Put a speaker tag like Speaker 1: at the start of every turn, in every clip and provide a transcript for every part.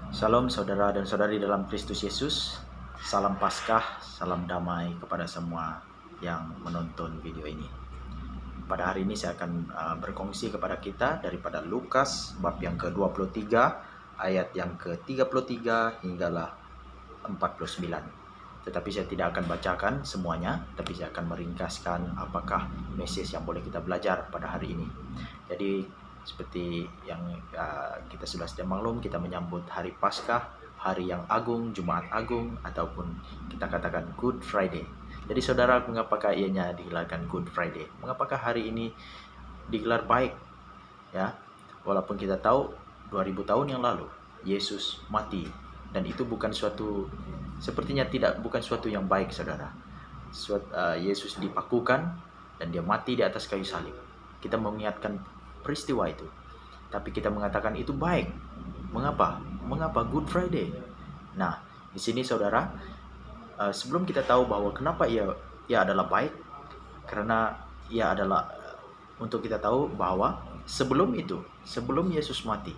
Speaker 1: Shalom saudara dan saudari dalam Kristus Yesus. Salam Paskah, salam damai kepada semua yang menonton video ini. Pada hari ini saya akan berkongsi kepada kita daripada Lukas bab yang ke-23 ayat yang ke-33 hinggalah 49. Tetapi saya tidak akan bacakan semuanya, tapi saya akan meringkaskan apakah message yang boleh kita belajar pada hari ini. Jadi seperti yang kita sudah maklum, kita menyambut hari Paskah, hari yang agung, Jumat Agung, ataupun kita katakan Good Friday. Jadi saudara, mengapakah ianya digelarkan Good Friday? Mengapakah hari ini digelar baik? Ya, walaupun kita tahu 2000 tahun yang lalu Yesus mati, dan itu bukan suatu, sepertinya bukan suatu yang baik, saudara. Yesus dipakukan dan dia mati di atas kayu salib. Kita mengingatkan peristiwa itu, tapi kita mengatakan itu baik. Mengapa? Mengapa Good Friday? Nah, di sini saudara, sebelum kita tahu bahwa kenapa ia adalah baik, karena ia adalah untuk kita tahu bahwa sebelum itu, sebelum Yesus mati,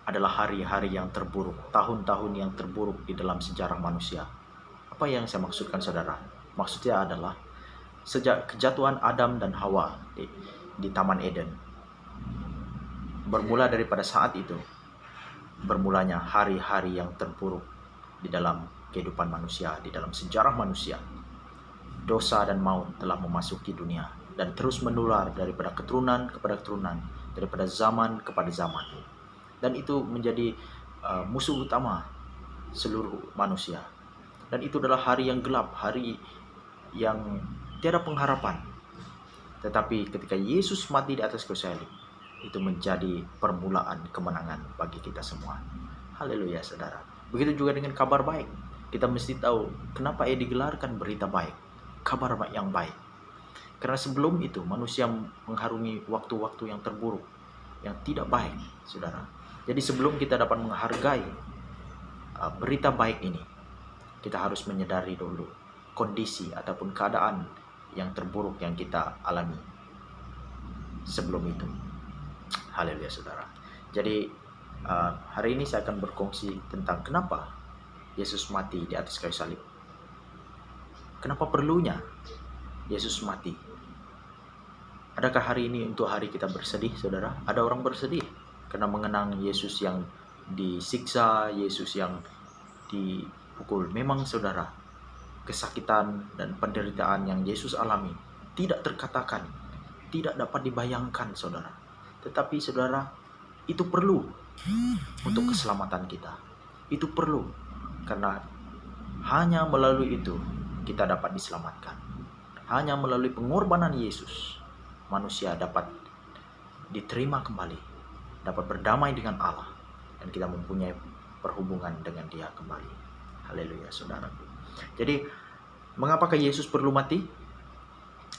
Speaker 1: adalah hari-hari yang terburuk, tahun-tahun yang terburuk di dalam sejarah manusia. Apa yang saya maksudkan, saudara? Maksudnya adalah sejak kejatuhan Adam dan Hawa di Taman Eden. Bermula daripada saat itu, bermulanya hari-hari yang terburuk di dalam kehidupan manusia, di dalam sejarah manusia. Dosa dan maut telah memasuki dunia dan terus menular daripada keturunan kepada keturunan, daripada zaman kepada zaman. Dan itu menjadi musuh utama seluruh manusia. Dan itu adalah hari yang gelap, hari yang tiada pengharapan. Tetapi ketika Yesus mati di atas kayu salib, itu menjadi permulaan kemenangan bagi kita semua. Haleluya, saudara. Begitu juga dengan kabar baik. Kita mesti tahu kenapa ia digelarkan berita baik, kabar yang baik. Karena sebelum itu manusia mengharungi waktu-waktu yang terburuk, yang tidak baik, saudara. Jadi sebelum kita dapat menghargai berita baik ini, kita harus menyadari dulu kondisi ataupun keadaan yang terburuk yang kita alami sebelum itu. Haleluya, saudara. Jadi hari ini saya akan berkongsi tentang kenapa Yesus mati di atas kayu salib. Kenapa perlunya Yesus mati? Adakah hari ini untuk hari kita bersedih, saudara? Ada orang bersedih karena mengenang Yesus yang disiksa, Yesus yang dipukul. Memang, saudara, kesakitan dan penderitaan yang Yesus alami tidak terkatakan, tidak dapat dibayangkan, saudara. Tetapi saudara, itu perlu untuk keselamatan kita. Itu perlu karena hanya melalui itu kita dapat diselamatkan. Hanya melalui pengorbanan Yesus manusia dapat diterima kembali, dapat berdamai dengan Allah, dan kita mempunyai perhubungan dengan Dia kembali. Haleluya, saudara. Jadi, mengapakah Yesus perlu mati?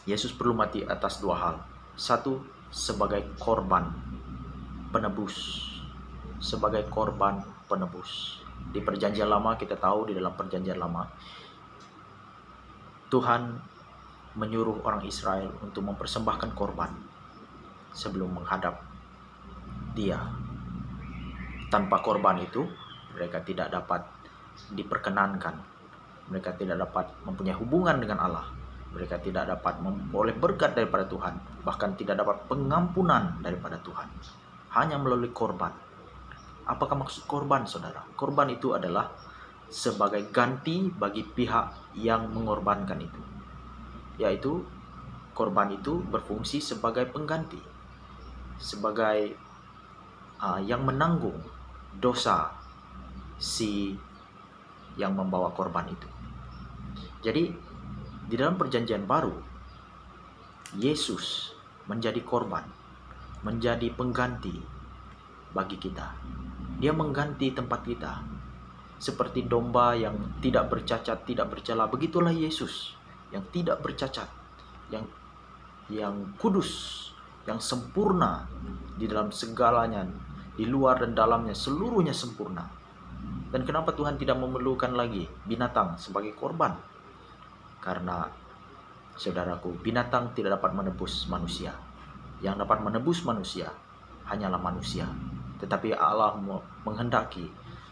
Speaker 1: Yesus perlu mati atas dua hal. Satu, sebagai korban penebus. Sebagai korban penebus. Di perjanjian lama kita tahu, di dalam perjanjian lama, Tuhan menyuruh orang Israel untuk mempersembahkan korban sebelum menghadap Dia. Tanpa korban itu, mereka tidak dapat diperkenankan. Mereka tidak dapat mempunyai hubungan dengan Allah. Mereka tidak dapat memperoleh berkat daripada Tuhan. Bahkan tidak dapat pengampunan daripada Tuhan. Hanya melalui korban. Apakah maksud korban, saudara? Korban itu adalah sebagai ganti bagi pihak yang mengorbankan itu. Yaitu, korban itu berfungsi sebagai pengganti. Sebagai yang menanggung dosa si yang membawa korban itu. Jadi di dalam perjanjian baru, Yesus menjadi korban, menjadi pengganti bagi kita. Dia mengganti tempat kita. Seperti domba yang tidak bercacat, tidak bercela, begitulah Yesus yang tidak bercacat, yang kudus, yang sempurna di dalam segalanya, di luar dan dalamnya, seluruhnya sempurna. Dan kenapa Tuhan tidak memerlukan lagi binatang sebagai korban? Karena, saudaraku, binatang tidak dapat menebus manusia. Yang dapat menebus manusia hanyalah manusia. tetapi Allah menghendaki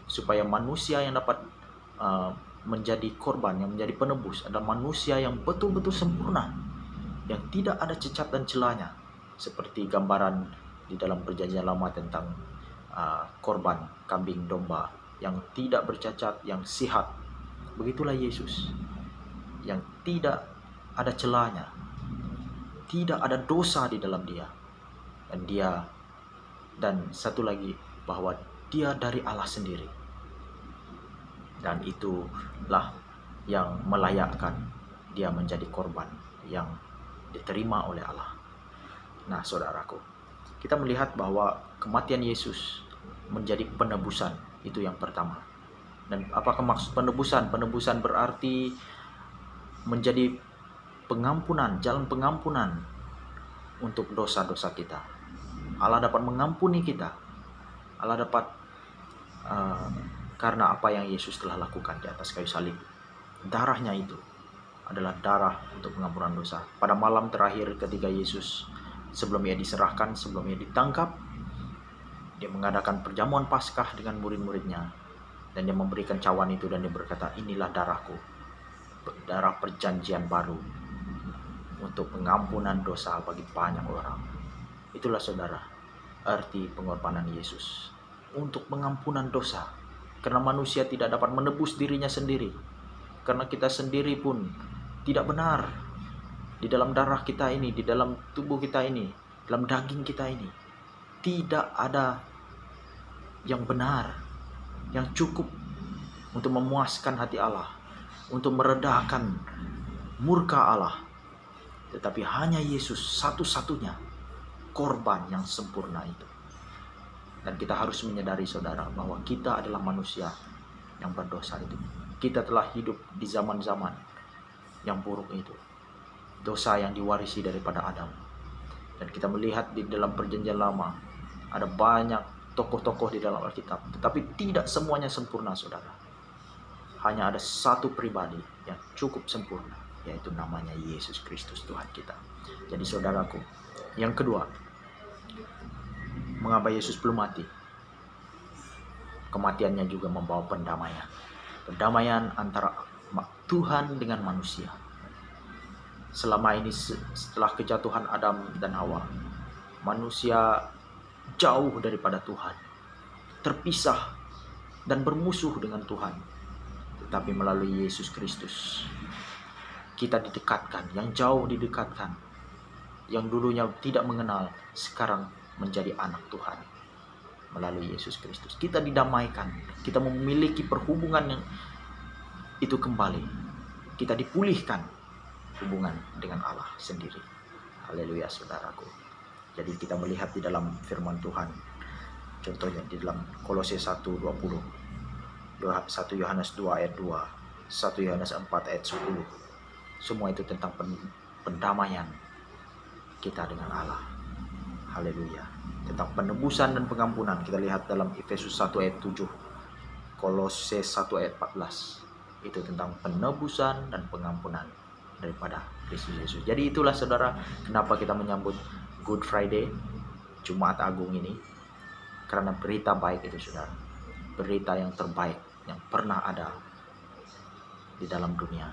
Speaker 1: supaya manusia yang dapat menjadi korban, yang menjadi penebus adalah manusia yang betul-betul sempurna, yang tidak ada cacat dan celahnya, seperti gambaran di dalam Perjanjian Lama tentang korban kambing domba yang tidak bercacat, yang sihat. Begitulah Yesus, yang tidak ada celahnya, tidak ada dosa di dalam dia, dan satu lagi, bahwa dia dari Allah sendiri, dan itulah yang melayakkan dia menjadi korban yang diterima oleh Allah. Nah, saudaraku, kita melihat bahwa kematian Yesus menjadi penebusan, itu yang pertama. Dan apakah maksud penebusan? Penebusan berarti menjadi pengampunan, jalan pengampunan untuk dosa-dosa kita. Allah dapat mengampuni kita. Allah dapat karena apa yang Yesus telah lakukan di atas kayu salib. Darahnya itu adalah darah untuk pengampunan dosa. Pada malam terakhir ketika Yesus, sebelum ia diserahkan, sebelum ia ditangkap, dia mengadakan perjamuan Paskah dengan murid-muridnya, dan dia memberikan cawan itu, dan dia berkata, inilah darahku, darah perjanjian baru untuk pengampunan dosa bagi banyak orang. Itulah saudara, arti pengorbanan Yesus untuk pengampunan dosa. Karena manusia tidak dapat menebus dirinya sendiri, karena kita sendiri pun tidak benar. Di dalam darah kita ini, di dalam tubuh kita ini, dalam daging kita ini, tidak ada yang benar, yang cukup untuk memuaskan hati Allah, untuk meredakan murka Allah. Tetapi hanya Yesus satu-satunya korban yang sempurna itu. Dan kita harus menyadari saudara, bahwa kita adalah manusia yang berdosa itu. Kita telah hidup di zaman-zaman yang buruk itu, dosa yang diwarisi daripada Adam. Dan kita melihat di dalam Perjanjian Lama ada banyak tokoh-tokoh di dalam Alkitab, tetapi tidak semuanya sempurna saudara. Hanya ada satu pribadi yang cukup sempurna, yaitu namanya Yesus Kristus Tuhan kita. Jadi saudaraku, yang kedua, mengapa Yesus belum mati? Kematiannya juga membawa pendamaian. Pendamaian antara Tuhan dengan manusia. Selama ini setelah kejatuhan Adam dan Hawa, manusia jauh daripada Tuhan, terpisah dan bermusuh dengan Tuhan. Tetapi melalui Yesus Kristus kita didekatkan, yang jauh didekatkan, yang dulunya tidak mengenal sekarang menjadi anak Tuhan. Melalui Yesus Kristus kita didamaikan, kita memiliki perhubungan yang itu kembali, kita dipulihkan hubungan dengan Allah sendiri. Haleluya saudaraku. Jadi kita melihat di dalam firman Tuhan, contohnya di dalam Kolose 1:20, 1 Yohanes 2 ayat 2, 1 Yohanes 4 ayat 10. Semua itu tentang pendamaian kita dengan Allah. Haleluya. Tentang penebusan dan pengampunan. Kita lihat dalam Efesus 1 ayat 7, Kolose 1 ayat 14. Itu tentang penebusan dan pengampunan daripada Kristus Yesus. Jadi itulah saudara, kenapa kita menyambut Good Friday, Jumat Agung ini. Karena berita baik itu saudara, berita yang terbaik yang pernah ada di dalam dunia,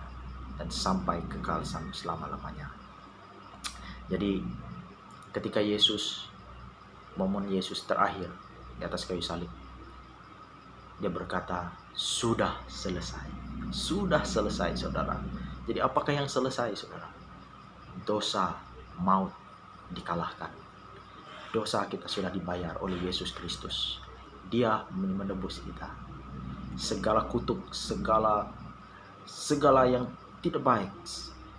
Speaker 1: dan sampai kekal selama-lamanya. Jadi ketika Yesus, momen Yesus terakhir di atas kayu salib, dia berkata, sudah selesai. Sudah selesai saudara. Jadi apakah yang selesai saudara? Dosa, maut dikalahkan. Dosa kita sudah dibayar oleh Yesus Kristus. Dia menebus kita. Segala kutuk, segala yang tidak baik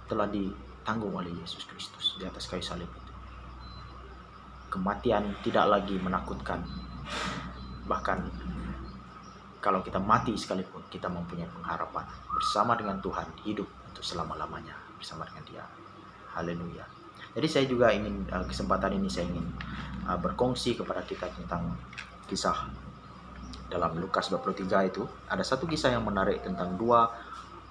Speaker 1: telah ditanggung oleh Yesus Kristus di atas kayu salib itu. Kematian tidak lagi menakutkan. Bahkan kalau kita mati sekalipun, kita mempunyai pengharapan bersama dengan Tuhan, hidup untuk selama-lamanya bersama dengan Dia. Haleluya. Jadi saya juga ingin, kesempatan ini saya ingin berkongsi kepada kita tentang kisah dalam Lukas 23 itu. Ada satu kisah yang menarik tentang dua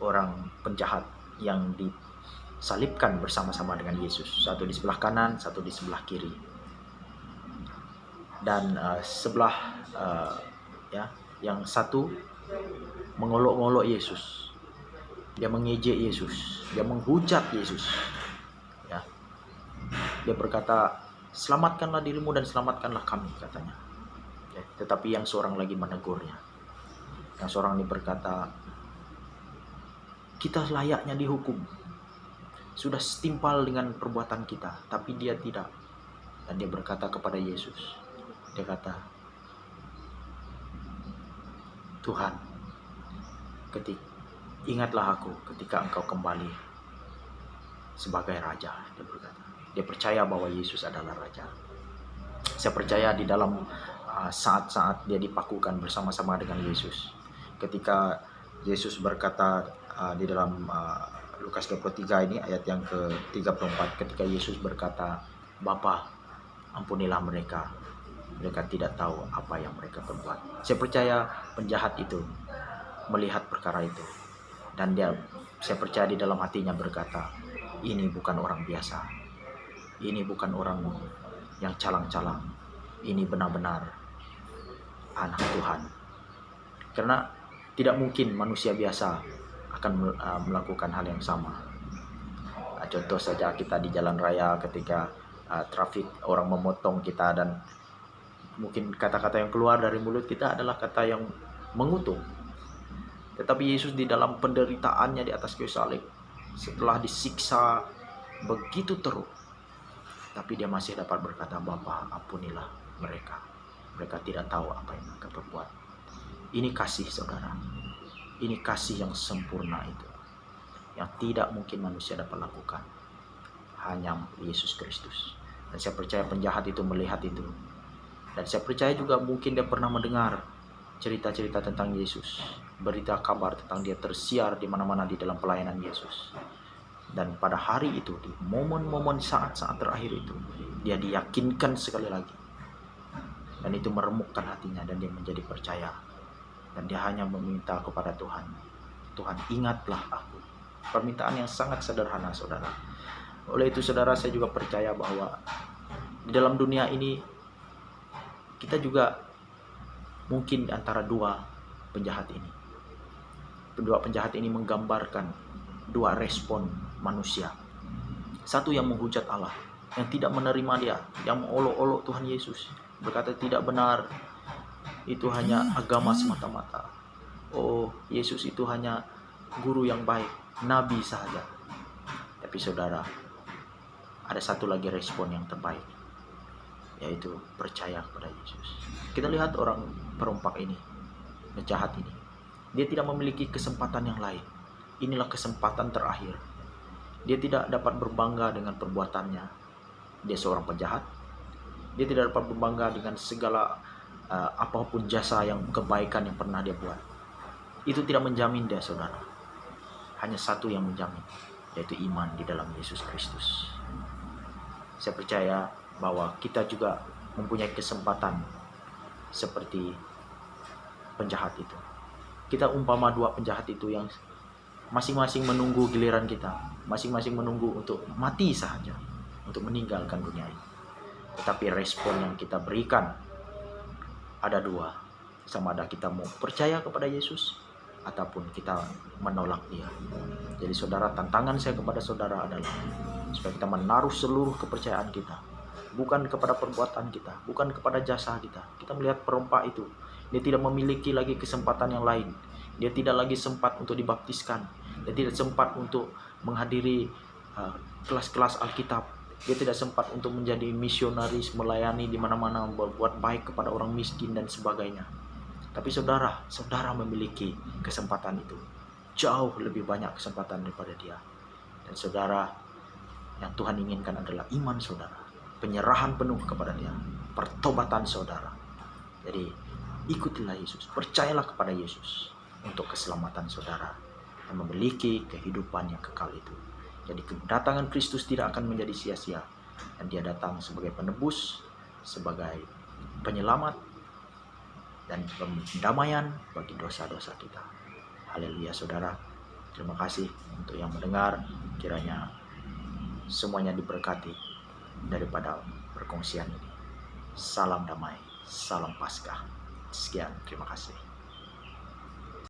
Speaker 1: orang penjahat yang disalibkan bersama-sama dengan Yesus. Satu di sebelah kanan, satu di sebelah kiri. dan sebelah ya, yang satu mengolok-olok Yesus, dia mengejek Yesus, dia menghujat Yesus. Ya, dia berkata, selamatkanlah dirimu dan selamatkanlah kami, katanya. Ya, tetapi yang seorang lagi menegurnya. Yang seorang ini berkata, kita layaknya dihukum, sudah setimpal dengan perbuatan kita, tapi dia tidak. Dan dia berkata kepada Yesus, dia kata, Tuhan, ingatlah aku ketika engkau kembali sebagai raja. Dia berkata, dia percaya bahwa Yesus adalah raja. Saya percaya di dalam saat-saat dia dipakukan bersama-sama dengan Yesus, ketika Yesus berkata di dalam Lukas 23 ini ayat yang ke-34, ketika Yesus berkata, Bapa, ampunilah mereka, mereka tidak tahu apa yang mereka perbuat. Saya percaya penjahat itu melihat perkara itu, dan saya percaya di dalam hatinya berkata, ini bukan orang biasa, ini bukan orang yang calang-calang, ini benar-benar anak Tuhan. Karena tidak mungkin manusia biasa akan melakukan hal yang sama. Contoh saja kita di jalan raya ketika trafik, orang memotong kita, dan mungkin kata-kata yang keluar dari mulut kita adalah kata yang mengutuk. Tetapi Yesus di dalam penderitaannya di atas kayu salib, setelah disiksa begitu teruk, tapi dia masih dapat berkata, Bapa, ampunilah mereka, mereka tidak tahu apa yang mereka perbuat. Ini kasih, saudara. Ini kasih yang sempurna itu, yang tidak mungkin manusia dapat lakukan, hanya Yesus Kristus. Dan saya percaya penjahat itu melihat itu, dan saya percaya juga mungkin dia pernah mendengar cerita-cerita tentang Yesus, berita kabar tentang dia tersiar di mana-mana di dalam pelayanan Yesus. Dan pada hari itu, di momen-momen saat-saat terakhir itu, dia diyakinkan sekali lagi, dan itu meremukkan hatinya, dan dia menjadi percaya, dan dia hanya meminta kepada Tuhan, Tuhan, ingatlah aku. Permintaan yang sangat sederhana, saudara. Oleh itu, saudara, saya juga percaya bahwa di dalam dunia ini kita juga mungkin antara dua penjahat ini. Kedua penjahat ini menggambarkan dua respon manusia. Satu yang menghujat Allah, yang tidak menerima dia, yang mengolok-olok Tuhan Yesus, berkata tidak benar, itu hanya agama semata-mata. Oh, Yesus itu hanya guru yang baik, nabi saja. Tapi saudara, ada satu lagi respon yang terbaik, yaitu percaya kepada Yesus. Kita lihat orang perompak ini, penjahat ini, dia tidak memiliki kesempatan yang lain. Inilah kesempatan terakhir. Dia tidak dapat berbangga dengan perbuatannya. Dia seorang penjahat. Dia tidak dapat berbangga dengan segala apapun jasa yang kebaikan yang pernah dia buat. Itu tidak menjamin dia, saudara. Hanya satu yang menjamin, yaitu iman di dalam Yesus Kristus. Saya percaya bahwa kita juga mempunyai kesempatan seperti penjahat itu. Kita umpama dua penjahat itu yang masing-masing menunggu giliran kita, masing-masing menunggu untuk mati saja, untuk meninggalkan dunia ini. Tetapi respon yang kita berikan ada dua, sama ada kita mau percaya kepada Yesus ataupun kita menolak dia. Jadi saudara, tantangan saya kepada saudara adalah supaya kita menaruh seluruh kepercayaan kita bukan kepada perbuatan kita, bukan kepada jasa kita. Kita melihat perompak itu, dia tidak memiliki lagi kesempatan yang lain. Dia tidak lagi sempat untuk dibaptiskan, dia tidak sempat untuk menghadiri kelas-kelas Alkitab, dia tidak sempat untuk menjadi misionaris, melayani di mana-mana, berbuat baik kepada orang miskin dan sebagainya. Tapi saudara memiliki kesempatan itu, jauh lebih banyak kesempatan daripada dia. Dan saudara, yang Tuhan inginkan adalah iman saudara, penyerahan penuh kepada dia, pertobatan saudara. Jadi ikutilah Yesus, percayalah kepada Yesus untuk keselamatan saudara dan memiliki kehidupan yang kekal itu. Jadi kedatangan Kristus tidak akan menjadi sia-sia, dan dia datang sebagai penebus, sebagai penyelamat, dan pendamaian bagi dosa-dosa kita. Haleluya saudara. Terima kasih untuk yang mendengar. Kiranya semuanya diberkati daripada perkongsian ini. Salam damai. Salam Paskah. Sekian, terima kasih.